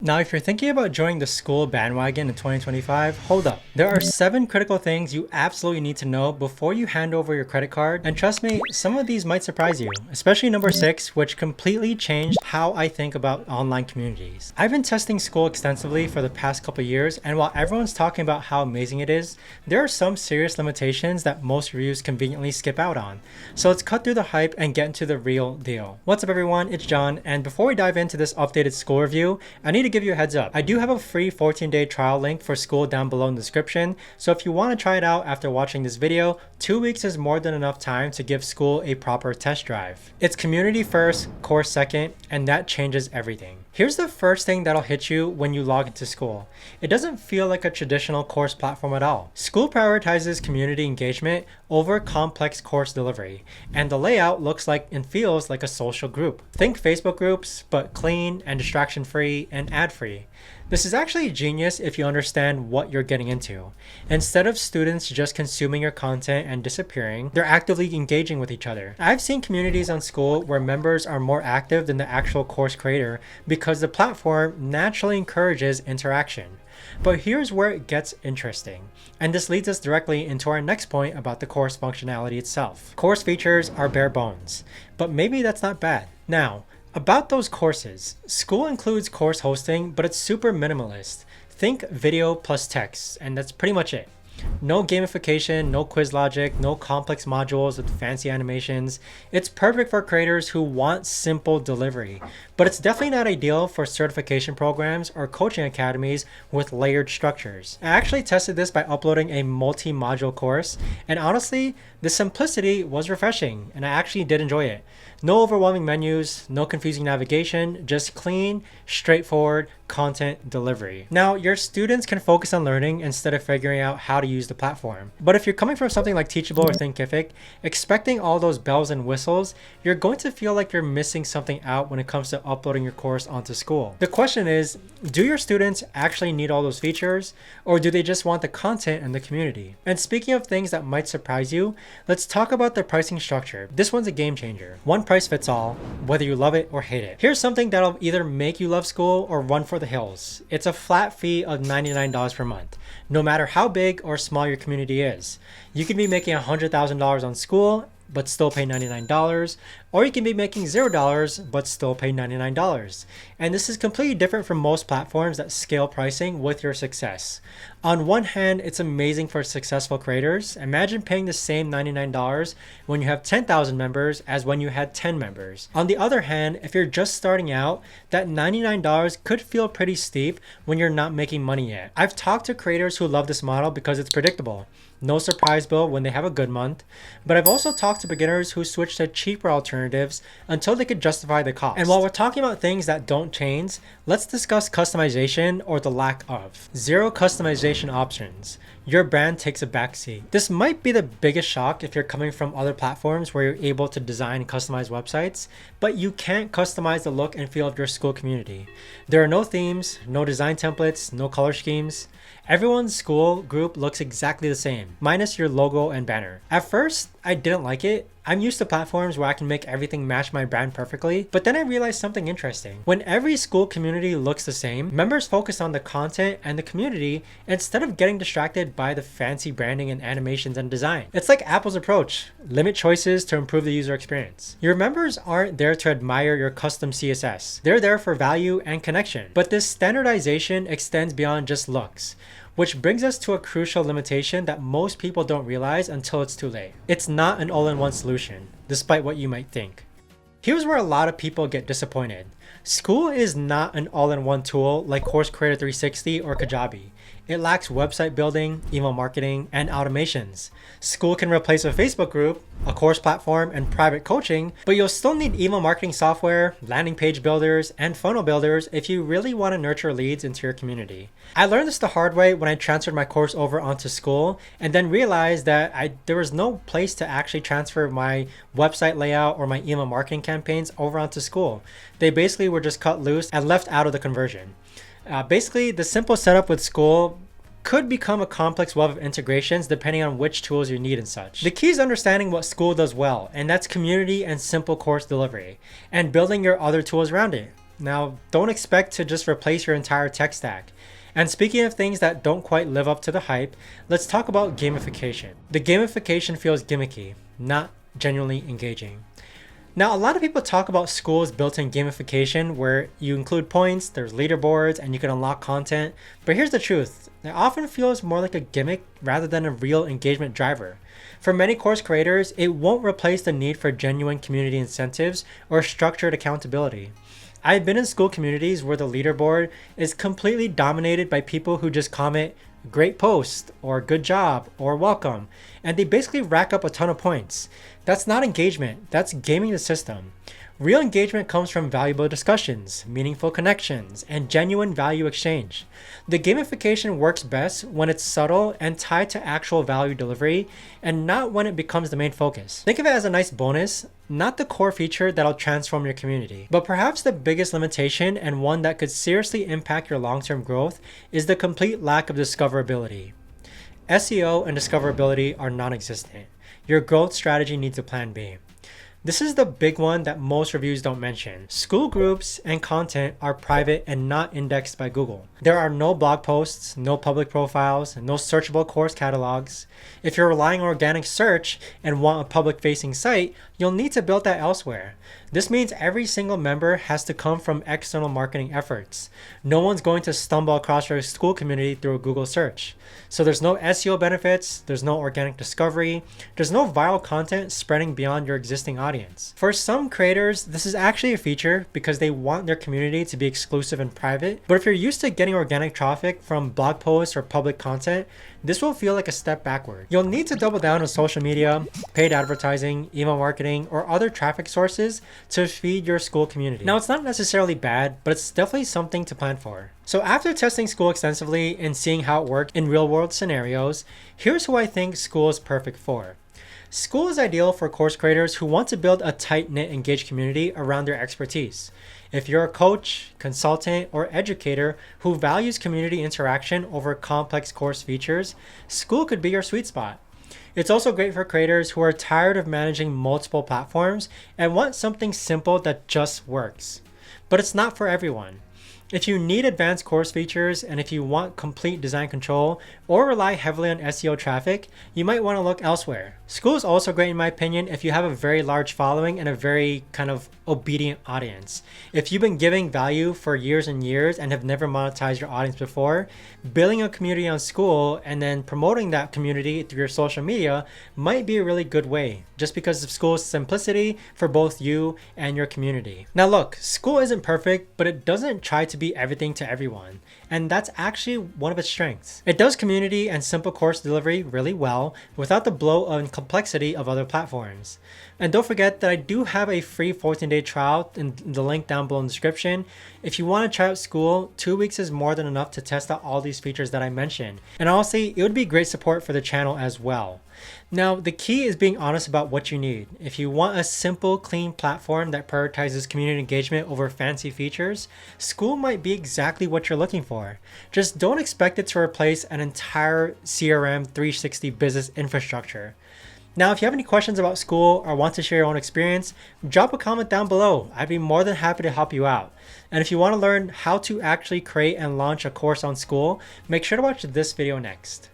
Now, if you're thinking about joining the Skool bandwagon in 2025, hold up. There are 7 critical things you absolutely need to know before you hand over your credit card. And trust me, some of these might surprise you, especially number 6, which completely changed how I think about online communities. I've been testing Skool extensively for the past couple years, and while everyone's talking about how amazing it is, there are some serious limitations that most reviews conveniently skip out on. So let's cut through the hype and get into the real deal. What's up everyone, it's John, and before we dive into this updated Skool review, I need to give you a heads up. I do have a free 14-day trial link for Skool down below in the description, so if you want to try it out after watching this video, 2 weeks is more than enough time to give Skool a proper test drive. It's community first, course second, and that changes everything. Here's the first thing that'll hit you when you log into Skool. It doesn't feel like a traditional course platform at all. Skool prioritizes community engagement over complex course delivery, and the layout looks like and feels like a social group. Think Facebook groups, but clean and distraction-free and ad-free. This is actually genius if you understand what you're getting into. Instead of students just consuming your content and disappearing, they're actively engaging with each other. I've seen communities on Skool where members are more active than the actual course creator because the platform naturally encourages interaction. But here's where it gets interesting. And this leads us directly into our next point about the course functionality itself. Course features are bare bones, but maybe that's not bad. Now, about those courses, Skool includes course hosting, but it's super minimalist. Think video plus text, and that's pretty much it. No gamification, no quiz logic, no complex modules with fancy animations. It's perfect for creators who want simple delivery, but it's definitely not ideal for certification programs or coaching academies with layered structures. I actually tested this by uploading a multi-module course, and honestly, the simplicity was refreshing, and I actually did enjoy it. No overwhelming menus, no confusing navigation, just clean, straightforward content delivery. Now, your students can focus on learning instead of figuring out how to use the platform. But if you're coming from something like Teachable or Thinkific, expecting all those bells and whistles, you're going to feel like you're missing something out when it comes to uploading your course onto Skool. The question is, do your students actually need all those features, or do they just want the content and the community? And speaking of things that might surprise you, let's talk about the pricing structure. This one's a game changer. One price fits all, whether you love it or hate it. Here's something that'll either make you love Skool or run for the hills. It's a flat fee of $99 per month, no matter how big or small your community is. You can be making $100,000 on Skool but still pay $99, or you can be making $0 but still pay $99. And this is completely different from most platforms that scale pricing with your success. On one hand, it's amazing for successful creators. Imagine paying the same $99 when you have 10,000 members as when you had 10 members. On the other hand, if you're just starting out, that $99 could feel pretty steep when you're not making money yet. I've talked to creators who love this model because it's predictable. No surprise bill when they have a good month, but I've also talked to beginners who switch to cheaper alternatives until they could justify the cost. And while we're talking about things that don't change, let's discuss customization or the lack of. 0 customization options. Your brand takes a backseat. This might be the biggest shock if you're coming from other platforms where you're able to design and customize websites, but you can't customize the look and feel of your Skool community. There are no themes, no design templates, no color schemes. Everyone's Skool group looks exactly the same, minus your logo and banner. At first, I didn't like it. I'm used to platforms where I can make everything match my brand perfectly, but then I realized something interesting. When every Skool community looks the same, members focus on the content and the community instead of getting distracted by the fancy branding and animations and design. It's like Apple's approach: limit choices to improve the user experience. Your members aren't there to admire your custom CSS. They're there for value and connection. But this standardization extends beyond just looks, which brings us to a crucial limitation that most people don't realize until it's too late. It's not an all-in-one solution, despite what you might think. Here's where a lot of people get disappointed. Skool is not an all-in-one tool like Course Creator 360 or Kajabi. It lacks website building, email marketing, and automations. Skool can replace a Facebook group, a course platform, and private coaching, but you'll still need email marketing software, landing page builders, and funnel builders if you really want to nurture leads into your community. I learned this the hard way when I transferred my course over onto Skool, and then realized that there was no place to actually transfer my website layout or my email marketing campaigns over onto Skool. They basically were just cut loose and left out of the conversion. Basically, the simple setup with Skool could become a complex web of integrations depending on which tools you need and such. The key is understanding what Skool does well, and that's community and simple course delivery, and building your other tools around it. Now, don't expect to just replace your entire tech stack. And speaking of things that don't quite live up to the hype, let's talk about gamification. The gamification feels gimmicky, not genuinely engaging. Now, a lot of people talk about Skool's built-in gamification where you include points, there's leaderboards, and you can unlock content. But here's the truth. It often feels more like a gimmick rather than a real engagement driver. For many course creators, it won't replace the need for genuine community incentives or structured accountability. I've been in Skool communities where the leaderboard is completely dominated by people who just comment, "Great post," or "Good job," or "Welcome," and they basically rack up a ton of points. That's not engagement, that's gaming the system. Real engagement comes from valuable discussions, meaningful connections, and genuine value exchange. The gamification works best when it's subtle and tied to actual value delivery, and not when it becomes the main focus. Think of it as a nice bonus, not the core feature that'll transform your community. But perhaps the biggest limitation, and one that could seriously impact your long-term growth, is the complete lack of discoverability. SEO and discoverability are non-existent. Your growth strategy needs a plan B. This is the big one that most reviews don't mention. Skool groups and content are private and not indexed by Google. There are no blog posts, no public profiles, no searchable course catalogs. If you're relying on organic search and want a public-facing site, you'll need to build that elsewhere. This means every single member has to come from external marketing efforts. No one's going to stumble across your Skool community through a Google search. So there's no SEO benefits, there's no organic discovery, there's no viral content spreading beyond your existing audience. For some creators, this is actually a feature because they want their community to be exclusive and private. But if you're used to getting organic traffic from blog posts or public content, this will feel like a step backward. You'll need to double down on social media, paid advertising, email marketing, or other traffic sources to feed your Skool community. Now, it's not necessarily bad, but it's definitely something to plan for. So after testing Skool extensively and seeing how it worked in real-world scenarios, here's who I think Skool is perfect for. Skool is ideal for course creators who want to build a tight-knit, engaged community around their expertise. If you're a coach, consultant, or educator who values community interaction over complex course features, Skool could be your sweet spot. It's also great for creators who are tired of managing multiple platforms and want something simple that just works. But it's not for everyone. If you need advanced course features and if you want complete design control or rely heavily on SEO traffic, you might want to look elsewhere. Skool is also great in my opinion if you have a very large following and a very kind of obedient audience. If you've been giving value for years and years and have never monetized your audience before, building a community on Skool and then promoting that community through your social media might be a really good way, just because of Skool's simplicity for both you and your community. Now look, Skool isn't perfect, but it doesn't try to be everything to everyone, and that's actually one of its strengths. It does community and simple course delivery really well without the bloat and complexity of other platforms. And don't forget that I do have a free 14-day trial in the link down below in the description. If you want to try out Skool, 2 weeks is more than enough to test out all these features that I mentioned. And honestly, it would be great support for the channel as well. Now, the key is being honest about what you need. If you want a simple, clean platform that prioritizes community engagement over fancy features, Skool might be exactly what you're looking for. Just don't expect it to replace an entire CRM 360 business infrastructure. Now, if you have any questions about Skool or want to share your own experience, drop a comment down below. I'd be more than happy to help you out. And if you want to learn how to actually create and launch a course on Skool, make sure to watch this video next.